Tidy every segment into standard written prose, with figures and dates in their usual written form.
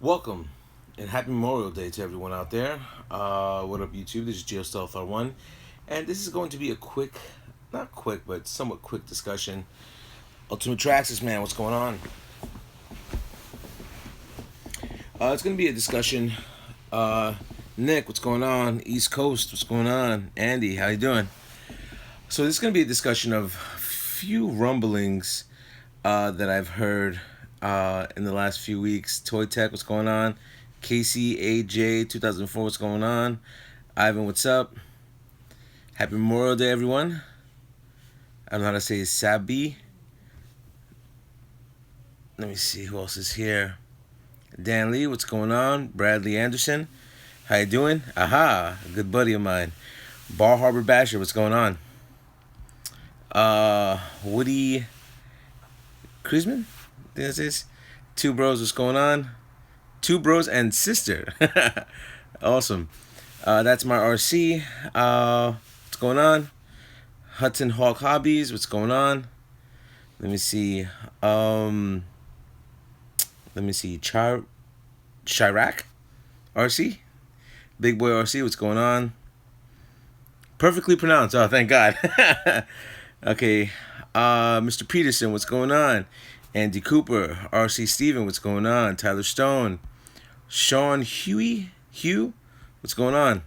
Welcome and happy Memorial Day to everyone out there. What up, YouTube? This is GeoStealth R1, and this is going to be a quick, not quick, but somewhat quick discussion. Ultimate Traxxas, man, what's going on? It's going to be a discussion. Nick, what's going on? East Coast, what's going on? Andy, how you doing? So this is going to be a discussion of few rumblings that I've heard in the last few weeks. Toy Tech, what's going on? Casey AJ 2004, what's going on? Ivan, what's up? Happy Memorial Day, everyone. I don't know how to say Sabi. Let me see who else is here. Dan Lee, what's going on? Bradley Anderson, how you doing? Aha, a good buddy of mine. Bar Harbor Basher, what's going on? Woody Kreisman, I think that's his. Two Bros, what's going on? Two Bros and Sister. Awesome. That's my RC. What's going on? Hudson Hawk Hobbies, what's going on? Let me see. Chirac RC. Big Boy RC, what's going on? Perfectly pronounced. Oh, thank God. Okay. Mr. Peterson, what's going on? Andy Cooper, RC Steven, what's going on? Tyler Stone, Sean Hugh, what's going on?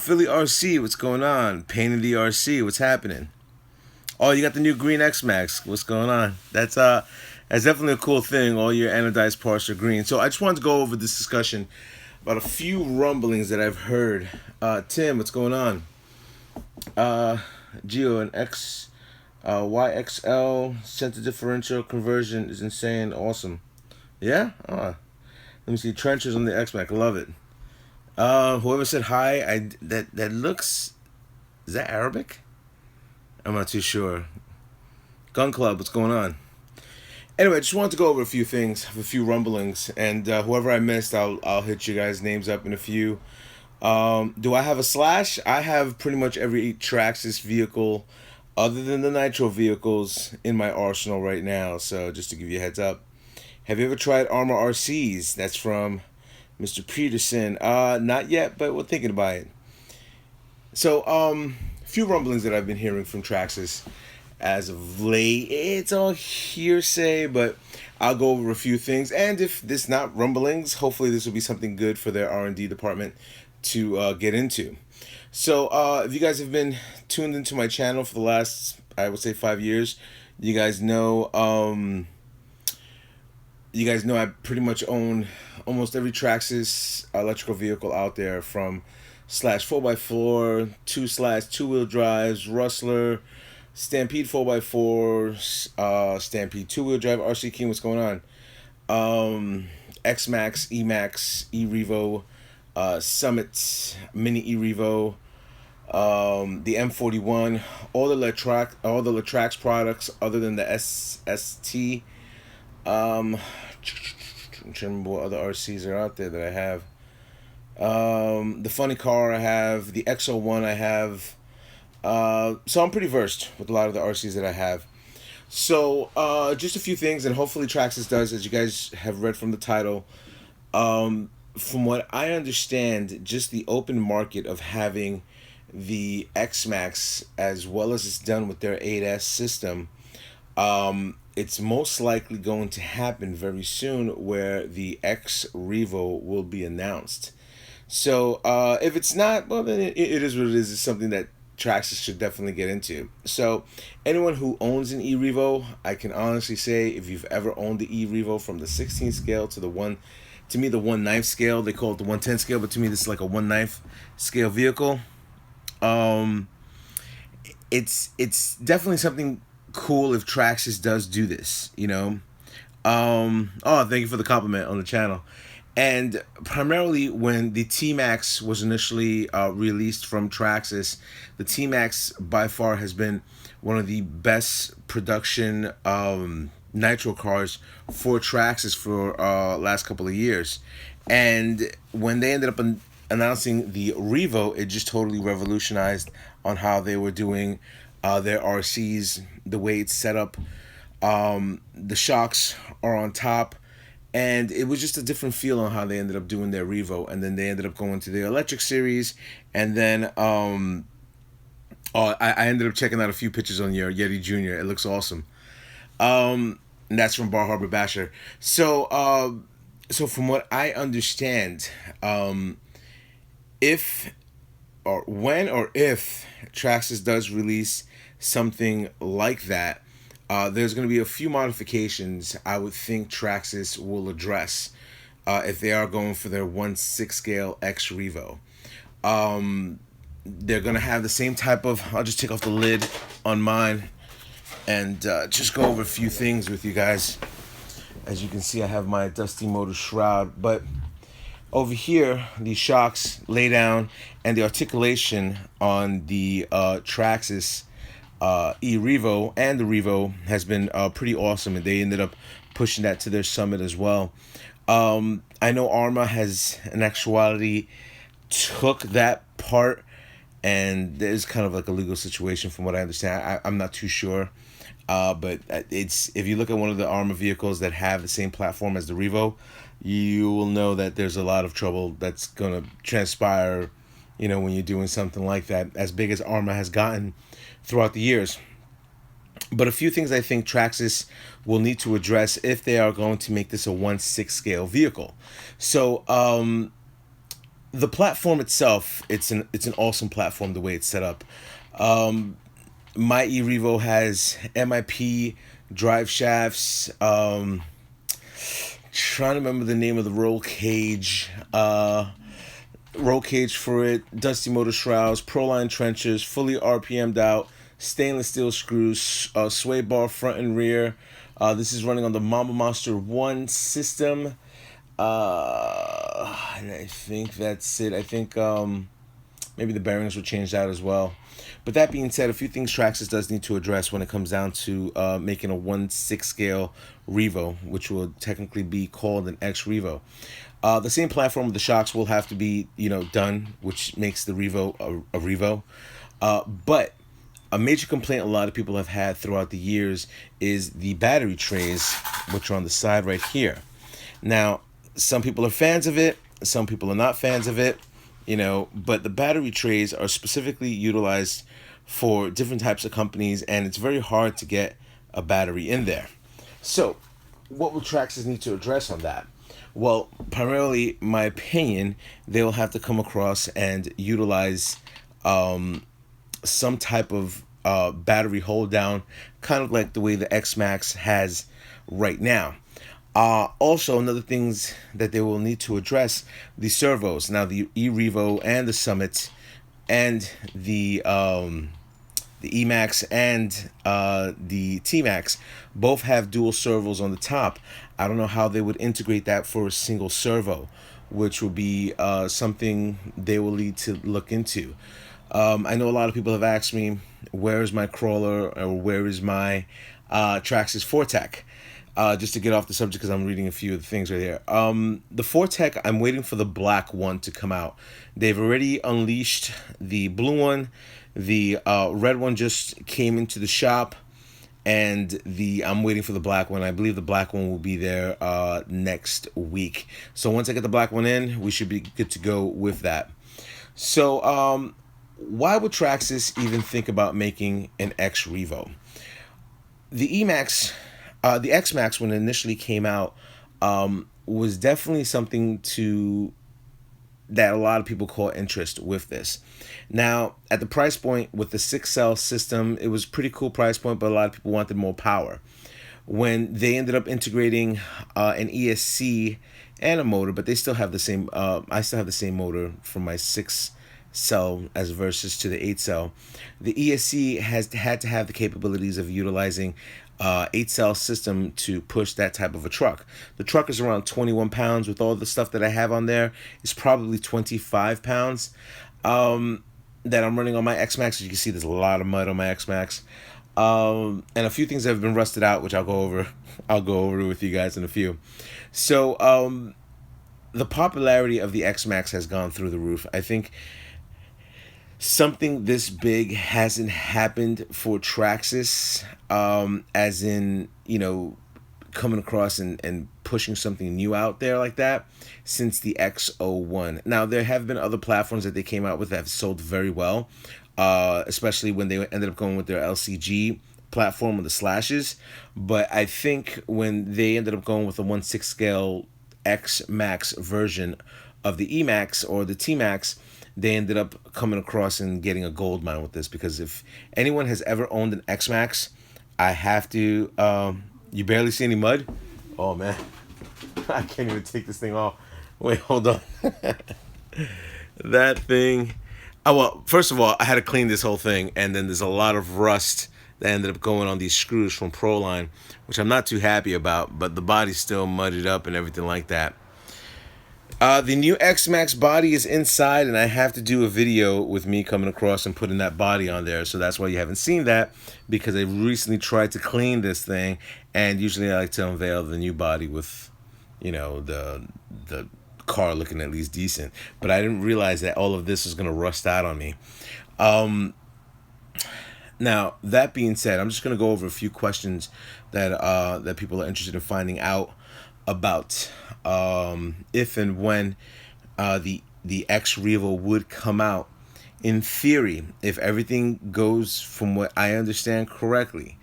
Philly RC, what's going on? Pain in the RC, what's happening? Oh, you got the new green x-maxx, what's going on? That's definitely a cool thing. All your anodized parts are green. So I just wanted to go over this discussion about a few rumblings that I've heard. Tim, what's going on? Geo and YXL center differential conversion is insane, awesome. Yeah? Let me see. Trenches on the x-maxx, love it. Whoever said hi, that looks, is that Arabic? I'm not too sure. Gun Club, what's going on? Anyway, I just wanted to go over a few things, a few rumblings, and whoever I missed, I'll hit you guys' names up in a few. Do I have a slash? I have pretty much every Traxxas vehicle other than the nitro vehicles in my arsenal right now. So just to give you a heads up. Have you ever tried Armor RCs? That's from Mr. Peterson. Not yet, but we're thinking about it. So, a few rumblings that I've been hearing from Traxxas as of late. It's all hearsay, but I'll go over a few things. And if this not rumblings, hopefully this will be something good for their R&D department to get into. So if you guys have been tuned into my channel for the last, I would say, 5 years, you guys know I pretty much own almost every Traxxas electrical vehicle out there, from slash 4x4 to slash two-wheel drives, Rustler, Stampede 4x4, Stampede two-wheel drive, RC King, what's going on? X-maxx, E-maxx, E-REVO, Summit, Mini E-REVO, the M41, all the Traxxas products other than the SST. I'm trying to remember what other RCs are out there that I have. The funny car I have, the X01 I have. So I'm pretty versed with a lot of the RCs that I have. So just a few things, and hopefully Traxxas does, as you guys have read from the title. From what I understand, just the open market of having the X-maxx, as well as it's done with their 8S system, it's most likely going to happen very soon, where the X-REVO will be announced. So if it's not, well, then it is what it is. It's something that Traxxas should definitely get into. So anyone who owns an E-REVO, I can honestly say, if you've ever owned the E-REVO from the 16 scale to the 1/9 scale, they call it the 1/10 scale, but to me this is like a 1/9 scale vehicle. It's definitely something cool if Traxxas does do this, you know. Oh, thank you for the compliment on the channel. And primarily when the T-Max was initially released from Traxxas, the T-Max by far has been one of the best production nitro cars for Traxxas for last couple of years. And when they ended up announcing the Revo, it just totally revolutionized on how they were doing their RCs, the way it's set up. The shocks are on top, and it was just a different feel on how they ended up doing their Revo, and then they ended up going to their electric series, and then I ended up checking out a few pictures on your Yeti Junior. It looks awesome. And that's from Bar Harbor Basher. So from what I understand, if or when or if Traxxas does release something like that, there's going to be a few modifications I would think Traxxas will address if they are going for their 1/6 scale X-REVO. They're going to have the same type of... I'll just take off the lid on mine and just go over a few things with you guys. As you can see, I have my Dusty Motor shroud, but over here, the shocks lay down, and the articulation on the Traxxas E-Revo and the Revo has been pretty awesome, and they ended up pushing that to their summit as well. I know Arrma has, in actuality, took that part, and there's kind of like a legal situation from what I understand. I'm not too sure. But it's, if you look at one of the Arrma vehicles that have the same platform as the Revo, you will know that there's a lot of trouble that's going to transpire, you know, when you're doing something like that, as big as Arrma has gotten throughout the years. But a few things I think Traxxas will need to address if they are going to make this a 1/6 scale vehicle. So the platform itself, it's an awesome platform the way it's set up. My E-Revo has MIP drive shafts. Trying to remember the name of the roll cage. Roll cage for it. Dusty Motor shrouds. Proline trenchers. Fully RPM'd out. Stainless steel screws. Sway bar front and rear. This is running on the Mama Monster 1 system. And I think that's it. I think maybe the bearings were changed out as well. But that being said, a few things Traxxas does need to address when it comes down to making a 1/6 scale Revo, which will technically be called an X-REVO. The same platform with the shocks will have to be, you know, done, which makes the Revo a Revo. But a major complaint a lot of people have had throughout the years is the battery trays, which are on the side right here. Now, some people are fans of it, some people are not fans of it, you know, but the battery trays are specifically utilized for different types of companies, and it's very hard to get a battery in there. So what will Traxxas need to address on that? Well, primarily, my opinion, they will have to come across and utilize some type of battery hold down, kind of like the way the x-maxx has right now. Also, another things that they will need to address, the servos. Now, the E-Revo and the Summit and the E-Maxx and the T-Maxx both have dual servos on the top. I don't know how they would integrate that for a single servo, which will be something they will need to look into. I know a lot of people have asked me, where is my crawler, or where is my Traxxas 4-Tech? Just to get off the subject, because I'm reading a few of the things right here. The 4-Tech, I'm waiting for the black one to come out. They've already unleashed the blue one. The red one just came into the shop, and I'm waiting for the black one. I believe the black one will be there next week. So once I get the black one in, we should be good to go with that. So why would Traxxas even think about making an X-REVO? The E-Maxx, the X-Maxx, when it initially came out, was definitely something that a lot of people caught interest with this. Now, at the price point with the 6-cell system, it was a pretty cool price point, but a lot of people wanted more power. When they ended up integrating an ESC and a motor, but they still have the same, I still have the same motor for my 6-cell as versus to the 8-cell. The ESC has had to have the capabilities of utilizing 8-cell system to push that type of a truck. The truck is around 21 pounds. With all the stuff that I have on there, it's probably 25 pounds that I'm running on my X-Maxx. As you can see, there's a lot of mud on my X-Maxx, and a few things that have been rusted out, which I'll go over with you guys in a few. So the popularity of the X-Maxx has gone through the roof. I think something this big hasn't happened for Traxxas, as in, you know, coming across and pushing something new out there like that since the X01. Now, there have been other platforms that they came out with that have sold very well, especially when they ended up going with their LCG platform with the slashes. But I think when they ended up going with the 1/6 scale x-maxx version of the e-maxx or the t-maxx, they ended up coming across and getting a gold mine with this, because if anyone has ever owned an x-maxx, I have to, you barely see any mud? Oh man, I can't even take this thing off. Wait, hold on. That thing, oh well, first of all, I had to clean this whole thing, and then there's a lot of rust that ended up going on these screws from Proline, which I'm not too happy about, but the body's still muddied up and everything like that. The new x-maxx body is inside, and I have to do a video with me coming across and putting that body on there. So that's why you haven't seen that, because I recently tried to clean this thing, and usually I like to unveil the new body with, you know, the car looking at least decent. But I didn't realize that all of this was going to rust out on me. Now, that being said, I'm just going to go over a few questions that that people are interested in finding out about if and when the X-REVO would come out. In theory, if everything goes from what I understand correctly,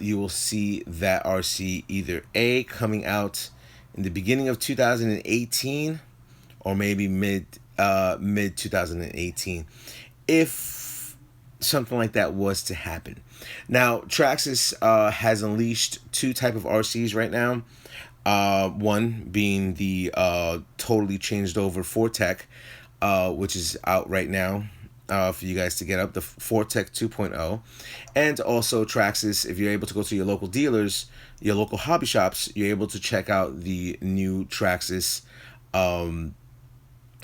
you will see that RC either A, coming out in the beginning of 2018 or maybe mid 2018, if something like that was to happen. Now, Traxxas has unleashed two type of RCs right now. One being the totally changed over Fortec, which is out right now for you guys to get up, the Fortec 2.0. And also Traxxas, if you're able to go to your local dealers, your local hobby shops, you're able to check out the new Traxxas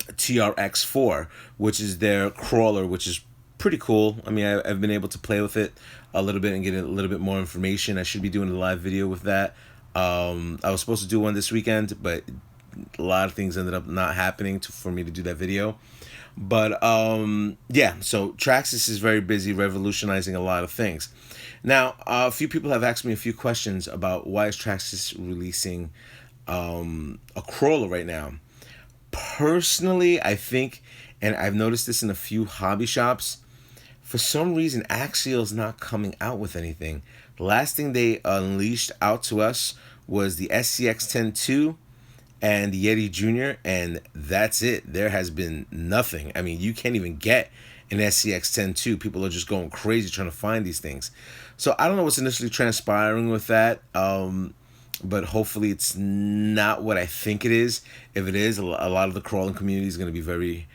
TRX-4, which is their crawler, which is pretty cool. I mean, I've been able to play with it a little bit and get a little bit more information. I should be doing a live video with that. I was supposed to do one this weekend, but a lot of things ended up not happening for me to do that video. But yeah, so Traxxas is very busy revolutionizing a lot of things. Now, a few people have asked me a few questions about why is Traxxas releasing a crawler right now. Personally, I think, and I've noticed this in a few hobby shops, for some reason Axial's not coming out with anything. The last thing they unleashed out to us was the SCX-10 and the Yeti Jr., and that's it. There has been nothing. I mean, you can't even get an SCX-10 People are just going crazy trying to find these things. So I don't know what's initially transpiring with that, but hopefully it's not what I think it is. If it is, a lot of the crawling community is going to be very,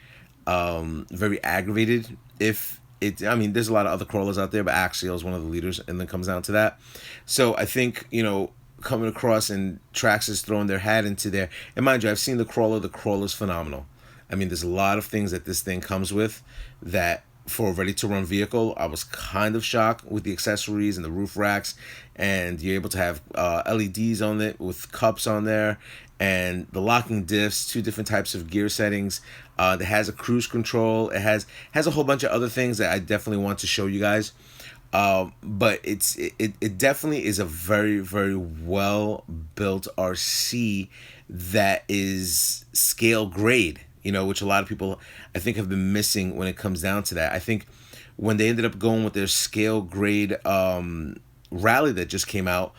very aggravated. If it, I mean, there's a lot of other crawlers out there, but Axial is one of the leaders, and then comes down to that. So I think, you know, coming across and Traxxas throwing their hat into there, and mind you, I've seen the crawler. The crawler's phenomenal. I mean, there's a lot of things that this thing comes with that for a ready-to-run vehicle, I was kind of shocked with the accessories and the roof racks, and you're able to have LEDs on it with cups on there, and the locking diffs, two different types of gear settings. It has a cruise control. It has a whole bunch of other things that I definitely want to show you guys. But it definitely is a very, very well built RC that is scale grade, you know, which a lot of people I think have been missing when it comes down to that. I think when they ended up going with their scale grade rally that just came out,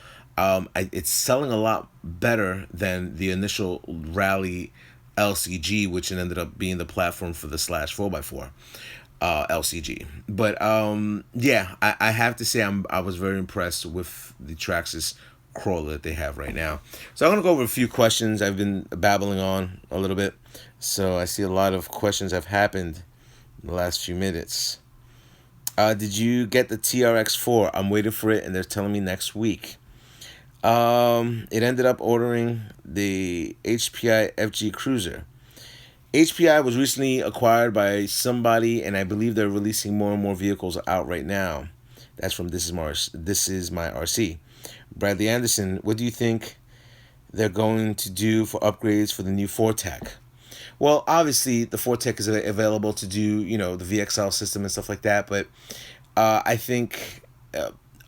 it's selling a lot better than the initial rally LCG, which ended up being the platform for the slash 4x4 LCG. But yeah, I have to say I was very impressed with the Traxxas crawler that they have right now. So I'm gonna go over a few questions. I've been babbling on a little bit, so I see a lot of questions have happened in the last few minutes. Did you get the TRX-4? I'm waiting for it, and they're telling me next week. It ended up ordering the HPI FG Cruiser. HPI was recently acquired by somebody, and I believe they're releasing more and more vehicles out right now. That's from This Is My RC. Bradley Anderson, what do you think they're going to do for upgrades for the new Fortec? Well, obviously the Fortec is available to do, you know, the VXL system and stuff like that, but I think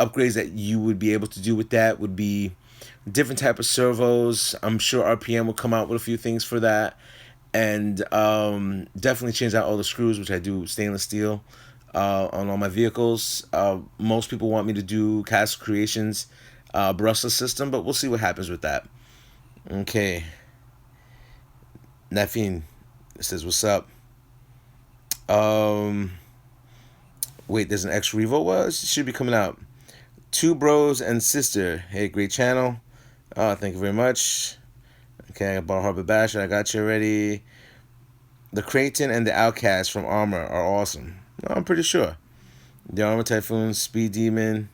upgrades that you would be able to do with that would be different type of servos. I'm sure RPM will come out with a few things for that, and definitely change out all the screws, which I do stainless steel on all my vehicles. Most people want me to do Castle Creations brushless system, but we'll see what happens with that. Okay. Nafin says, what's up? Wait, there's an X-REVO? Well, it should be coming out. Two Bros and Sister. Hey, great channel. Thank you very much. Okay, I bought Harbor Basher. I got you already. The Creighton and the Outcast from Armor are awesome. I'm pretty sure. The Armor Typhoon, Speed Demon.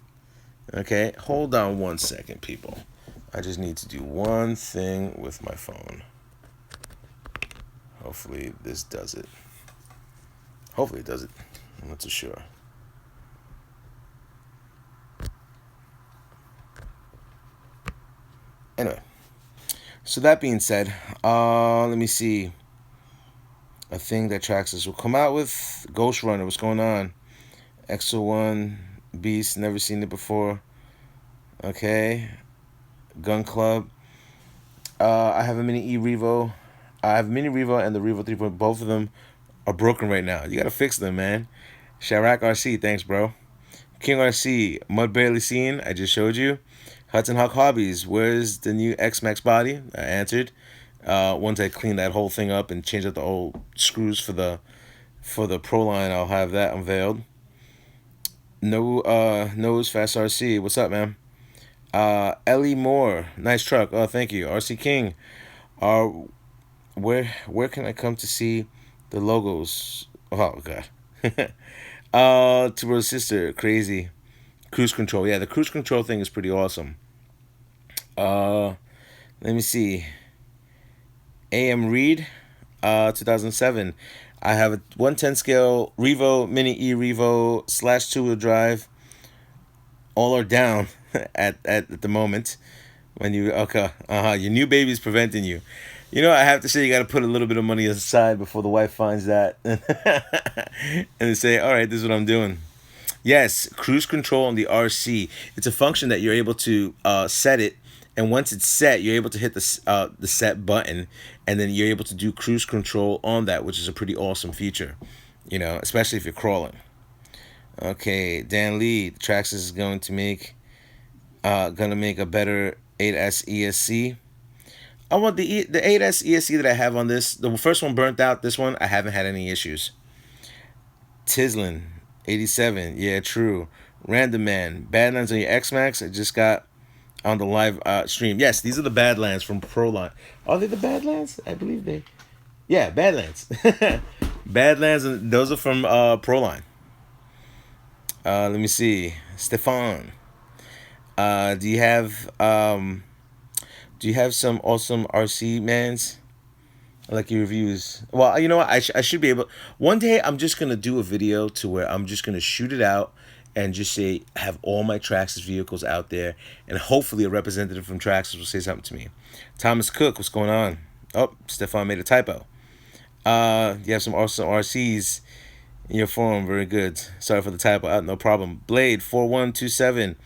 Okay, hold on one second, people. I just need to do one thing with my phone. Hopefully this does it. Hopefully it does it. I'm not too sure. Anyway, so that being said, let me see. A thing that Traxxas will come out with. Ghost Runner, what's going on? Exo-1, Beast, never seen it before. Okay. Gun Club. I have a Mini E-Revo. I have a Mini Revo and the Revo 3. Both of them are broken right now. You gotta fix them, man. Sharak RC, thanks, bro. King RC, Mud Barely Seen, I just showed you. Hudson Hawk Hobbies, where's the new x-maxx body? I answered. Once I clean that whole thing up and change out the old screws for the Pro line, I'll have that unveiled. Nose Fast RC, what's up, man? Ellie Moore, nice truck. Oh, thank you. RC King, where can I come to see the logos? Oh god. To her sister, crazy. Cruise control, yeah, the cruise control thing is pretty awesome. Let me see. AM Reed, 2007. I have a 110 scale Revo, Mini E Revo / 2-wheel drive. All are down at the moment. When you your new baby's preventing you. You know, I have to say, you got to put a little bit of money aside before the wife finds that, and say, all right, this is what I'm doing. Yes, cruise control on the RC. It's a function that you're able to set it, and once it's set, you're able to hit the set button, and then you're able to do cruise control on that, which is a pretty awesome feature. You know, especially if you're crawling. Okay, Dan Lee, Traxxas is going to make a better 8S ESC. I want the 8S ESC that I have on this. The first one burnt out. This one, I haven't had any issues. Tislin, 87. Yeah, true. Random Man, Badlands on your x-maxx. I just got on the live stream. Yes, these are the Badlands from Proline. Are they the Badlands? I believe they. Yeah, Badlands. Badlands, and those are from Proline. Let me see. Stefan. Do you have some awesome RC mans? I like your reviews. Well, you know what? I should be able. One day, I'm just gonna do a video to where I'm just gonna shoot it out and just say, have all my Traxxas vehicles out there, and hopefully a representative from Traxxas will say something to me. Thomas Cook, what's going on? Oh, Stefan made a typo. You have some awesome RCs in your forum. Very good. Sorry for the typo. No problem. Blade 4127.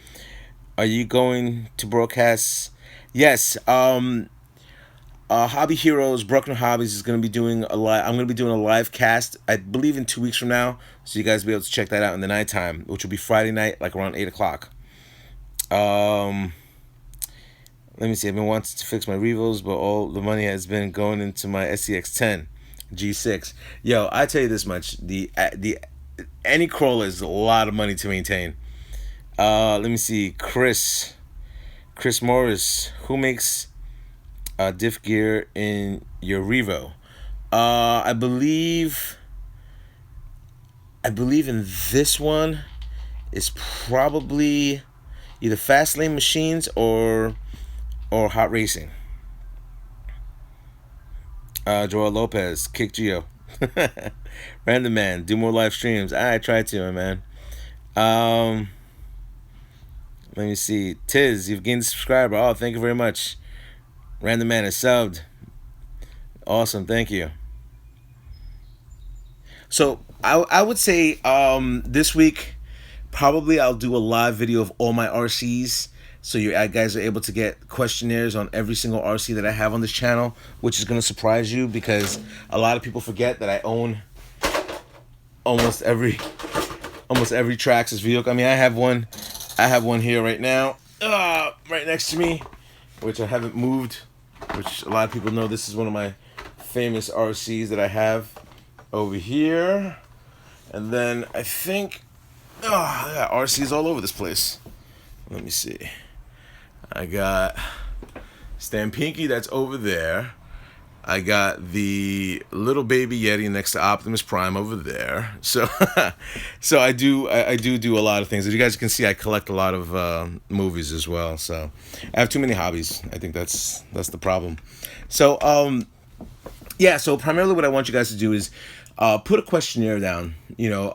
Are you going to broadcast? Yes. Hobby Heroes, Broken Hobbies is going to be doing a live. I'm going to be doing a live cast, I believe, in 2 weeks from now. So you guys will be able to check that out in the nighttime, which will be Friday night, like around 8 o'clock. Let me see. I've been wanting to fix my Revos, but all the money has been going into my SCX10 G6. Yo, I tell you this much: any crawler is a lot of money to maintain. Let me see. Chris Morris, who makes diff gear in your Revo? I believe in this one is probably either Fast Lane Machines or Hot Racing. Joel Lopez, Kick Geo. Random Man, do more live streams. I try to, man. Let me see. Tiz, you've gained a subscriber. Oh, thank you very much. Random Man is subbed. Awesome, thank you. So I would say this week Probably I'll do a live video of all my RCs, so you guys are able to get questionnaires on every single RC that I have on this channel, which is gonna surprise you because a lot of people forget that I own almost every Traxxas vehicle. I mean, I have one here right now, right next to me, which I haven't moved. Which a lot of people know this is one of my famous RCs that I have over here, and then I think. I got RCs all over this place. Let me see. I got Stampinky that's over there. I got the little baby Yeti next to Optimus Prime over there. So, so I do a lot of things. As you guys can see, I collect a lot of movies as well. So I have too many hobbies. I think that's the problem. So yeah. So primarily, what I want you guys to do is put a questionnaire down,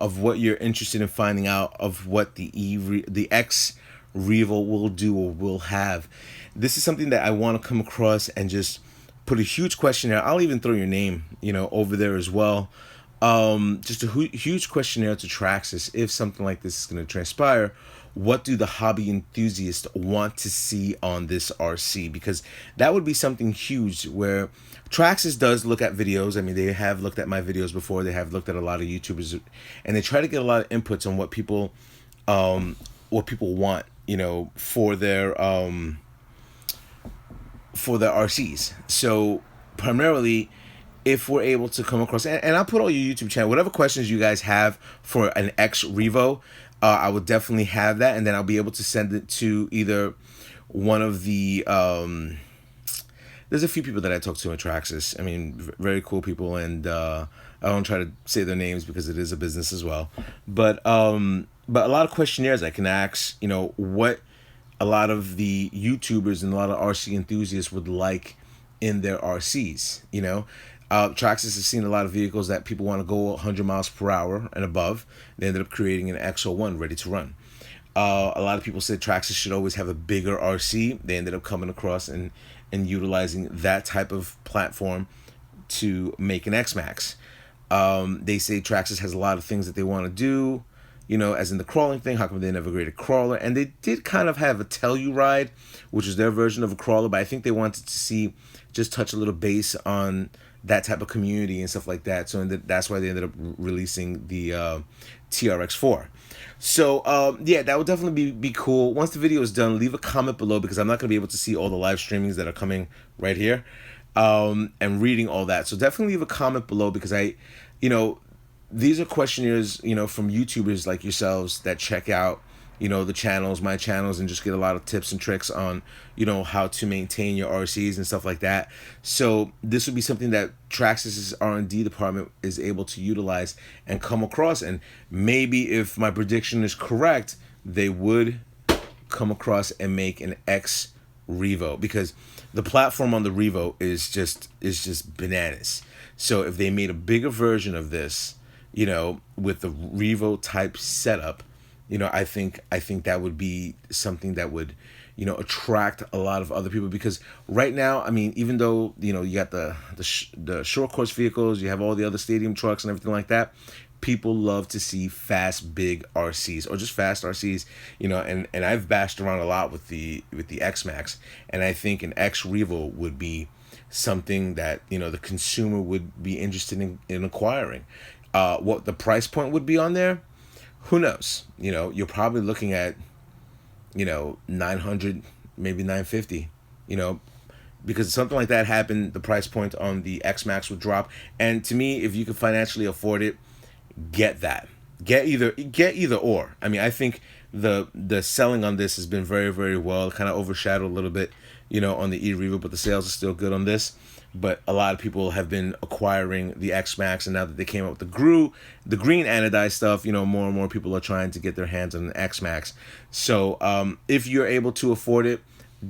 of what you're interested in finding out, of what the X-REVO will do or will have. This is something that I want to come across and just put a huge questionnaire. I'll even throw your name, over there as well. Just a huge questionnaire to Traxxas if something like this is going to transpire. What do the hobby enthusiasts want to see on this RC? Because that would be something huge where Traxxas does look at videos. I mean, they have looked at my videos before. They have looked at a lot of YouTubers, and they try to get a lot of inputs on what people want, for their RCs. So primarily, if we're able to come across, and I'll put all your YouTube channel, whatever questions you guys have for an X-REVO, I will definitely have that, and then I'll be able to send it to either one of the there's a few people that I talk to at Traxxas. I mean, very cool people, and I don't try to say their names because it is a business as well. But a lot of questionnaires I can ask, what a lot of the YouTubers and a lot of RC enthusiasts would like in their RCs. Traxxas has seen a lot of vehicles that people want to go 100 miles per hour and above. They ended up creating an X01 ready to run. A lot of people said Traxxas should always have a bigger RC. They ended up coming across and utilizing that type of platform to make an x-maxx. They say Traxxas has a lot of things that they want to do, as in the crawling thing. How come they never created a crawler? And they did kind of have a Telluride, which is their version of a crawler, but I think they wanted to just touch a little base on that type of community and stuff like that. So that's why they ended up releasing the TRX-4. So yeah, that would definitely be cool. Once the video is done, leave a comment below because I'm not going to be able to see all the live streamings that are coming right here and reading all that. So definitely leave a comment below because these are questionnaires, from YouTubers like yourselves that check out, the channels, my channels, and just get a lot of tips and tricks on, how to maintain your RCs and stuff like that. So this would be something that Traxxas' R&D department is able to utilize and come across. And maybe if my prediction is correct, they would come across and make an X-REVO because the platform on the Revo is just bananas. So if they made a bigger version of this, with the Revo type setup, I think that would be something that would, attract a lot of other people because right now, I mean, even though, you got the short course vehicles, you have all the other stadium trucks and everything like that, people love to see fast, big RCs or just fast RCs, and I've bashed around a lot with the x-maxx, and I think an X-REVO would be something that, the consumer would be interested in acquiring. What the price point would be on there, who knows? You're probably looking at, 900, maybe 950, because something like that happened, the price point on the x-maxx would drop. And to me, if you can financially afford it, get that. Get either or. I mean, I think the selling on this has been very, very well, kind of overshadowed a little bit, on the e-REVO, but the sales are still good on this. But a lot of people have been acquiring the x-maxx, and now that they came up with the green anodized stuff, more and more people are trying to get their hands on an x-maxx. So if you're able to afford it,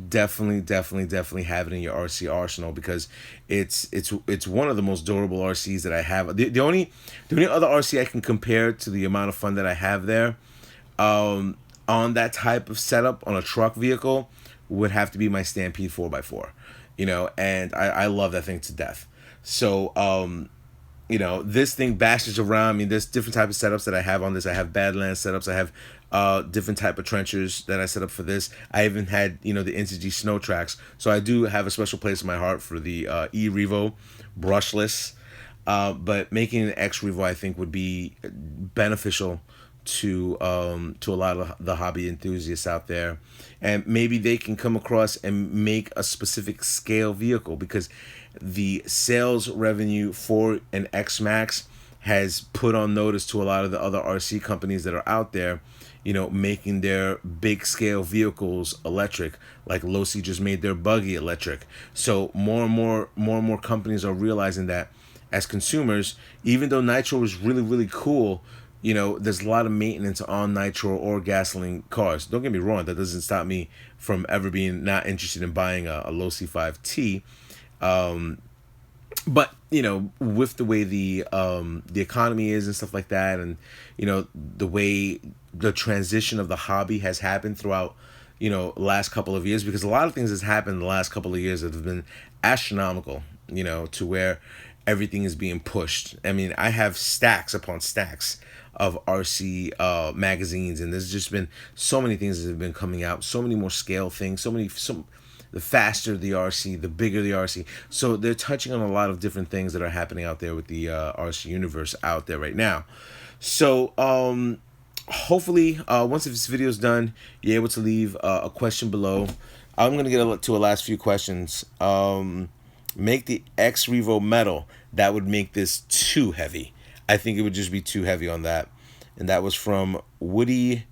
definitely have it in your RC arsenal because it's one of the most durable RCs that I have. The only other RC I can compare to the amount of fun that I have there on that type of setup on a truck vehicle would have to be my Stampede 4x4. And I love that thing to death. So, this thing bashes around. I mean, there's different types of setups that I have on this. I have Badlands setups. I have different type of trenchers that I set up for this. I even had, you know, the Integy Snow Tracks. So I do have a special place in my heart for the X-REVO brushless. But making an X-REVO, I think, would be beneficial to a lot of the hobby enthusiasts out there, and maybe they can come across and make a specific scale vehicle, because the sales revenue for an x-maxx has put on notice to a lot of the other RC companies that are out there, you know, making their big scale vehicles electric. Like Losi just made their buggy electric. So more and more companies are realizing that as consumers, even though nitro is really, really cool, you know, there's a lot of maintenance on nitro or gasoline cars. Don't get me wrong, that doesn't stop me from ever being not interested in buying a Losi 5T. But you know, with the way the economy is and stuff like that, and you know, the way the transition of the hobby has happened throughout, you know, last couple of years, because a lot of things has happened in the last couple of years that have been astronomical, you know, to where everything is being pushed. I mean, I have stacks upon stacks of RC magazines, and there's just been so many things that have been coming out, so many more scale things, the faster the RC, the bigger the RC. So they're touching on a lot of different things that are happening out there with the RC universe out there right now. So hopefully once this video is done, you're able to leave a question below. I'm going to get to a last few questions. Make the X-REVO metal. That would make this too heavy. I think it would just be too heavy on that. And that was from Woody,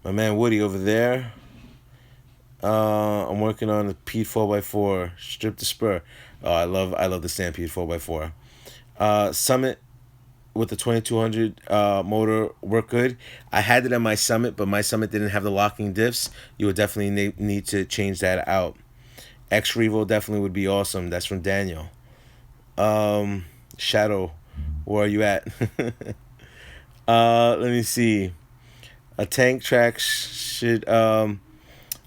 my man Woody over there. I'm working on the Pete 4x4 strip to spur. Oh, I love the Stampede 4x4. Summit with the 2200 motor work good. I had it on my Summit, but my Summit didn't have the locking diffs. You would definitely need to change that out. X-REVO definitely would be awesome. That's from Daniel. Shadow, where are you at? Let me see. A tank track should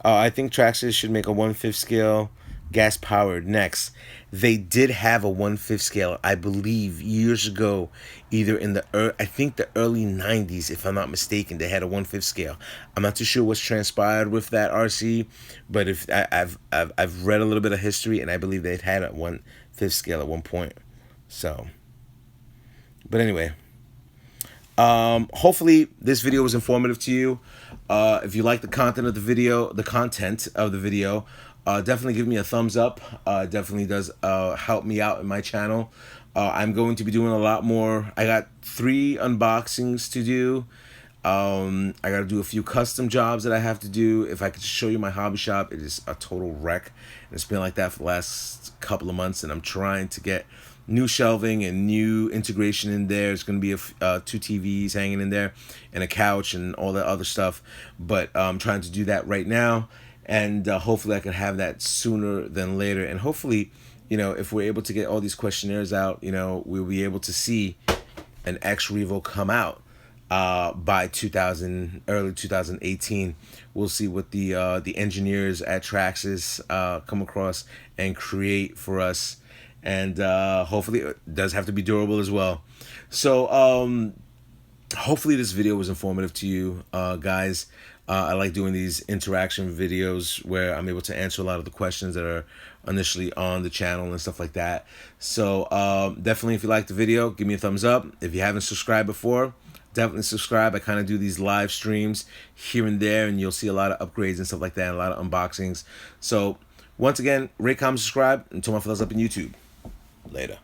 I think Traxxas should make a 1/5 scale gas powered next. They did have a 1/5 scale, I believe, years ago, either in the I think the early 90s, if I'm not mistaken. They had a 1/5 scale. I'm not too sure what's transpired with that RC, but if I've read a little bit of history, and I believe they'd had a 1/5 scale at one point. So, but anyway, hopefully this video was informative to you. If you like the content of the video, definitely give me a thumbs up. It definitely does help me out in my channel. I'm going to be doing a lot more. I got 3 unboxings to do. I got to do a few custom jobs that I have to do. If I could show you my hobby shop, it is a total wreck. And it's been like that for the last couple of months, and I'm trying to get new shelving and new integration in there. It's going to be 2 TVs hanging in there and a couch and all that other stuff. But I'm trying to do that right now, and hopefully I can have that sooner than later. And hopefully, you know, if we're able to get all these questionnaires out, you know, we'll be able to see an X-REVO come out by early 2018. We'll see what the engineers at Traxxas come across and create for us. And hopefully it does have to be durable as well. So hopefully this video was informative to you guys. I like doing these interaction videos where I'm able to answer a lot of the questions that are initially on the channel and stuff like that. So definitely, if you like the video, give me a thumbs up. If you haven't subscribed before, definitely subscribe. I kind of do these live streams here and there, and you'll see a lot of upgrades and stuff like that, and a lot of unboxings. So once again, rate, comment, subscribe, and turn my thumbs up on YouTube. Later.